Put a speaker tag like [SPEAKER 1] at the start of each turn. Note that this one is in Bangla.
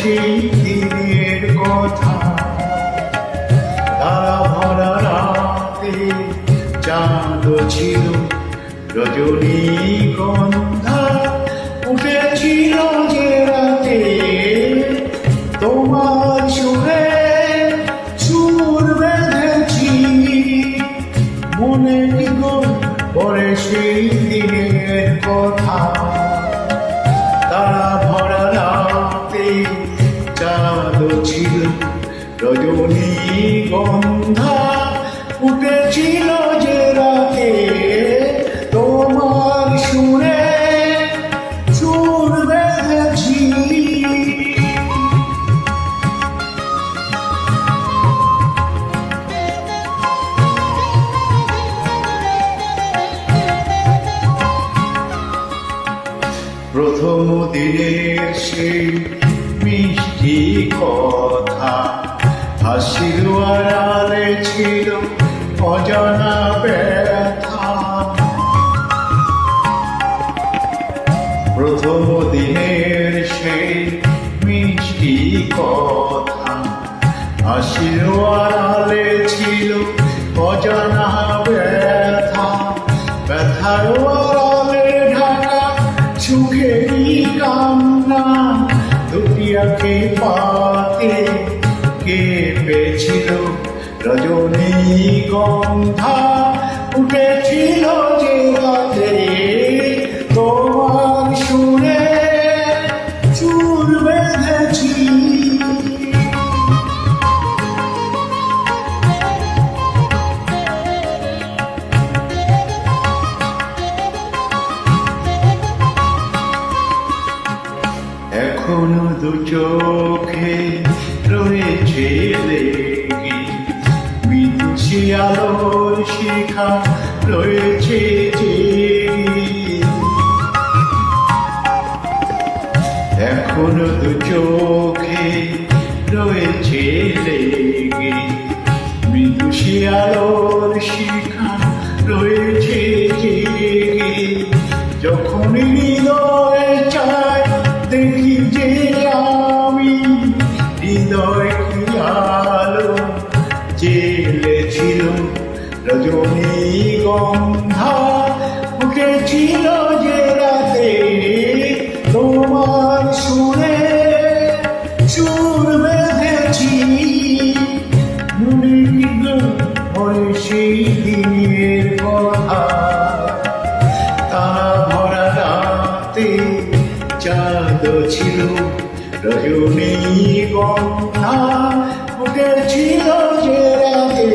[SPEAKER 1] সেই দিনের কথা। তারা ভরা রাতে চাঁদ ছিল রজনীগন্ধা, উঠেছিল যে রাতে তোমার সুরে সুর বেঁধেছি। মনে পড়ে সেই দিনের কথা। তারা ভরা রাতে চাঁদ ছিল রজনীগন্ধা, উঠেছিল যে রাতে তোমার সুরে সুর বেঁধেছি। প্রথম দিনের সেই মিষ্টি কথা, হাসির আড়ালে ছিল অজানা ব্যথা। প্রথম দিনের সেই মিষ্টি কথা, হাসির আড়ালে ছিল অজানা ব্যথা। ব্যথার আড়ালে ঢাকা সুখেরই কান্না, দুটি আঁখি পাতে কেঁপেছিল রজনীগন্ধা, উঠেছিল যে রাতে তোমার সুরে সুর বেঁধেছি। এখনো দু চোখে রয়েছে লেগে, বিদুষী আলোর শিখা রয়েছে জেগে। এখনো দু চোখে রয়েছে লেগে, বিদুষী আলোর শিখা রয়েছে জেগে। যখন হৃদয় চায় দেখি যে আমি, হৃদয় কি আলো জেলেছিল রজনীগন্ধা, উঠেছিল যে রাতে তোমার সুরে সুর বেঁধেছি। মনে পড়ে সেই দিনের কথা। তারা ভরা রাতে চাঁদ ছিল রজনীগন্ধা, উঠেছিল যে রাতে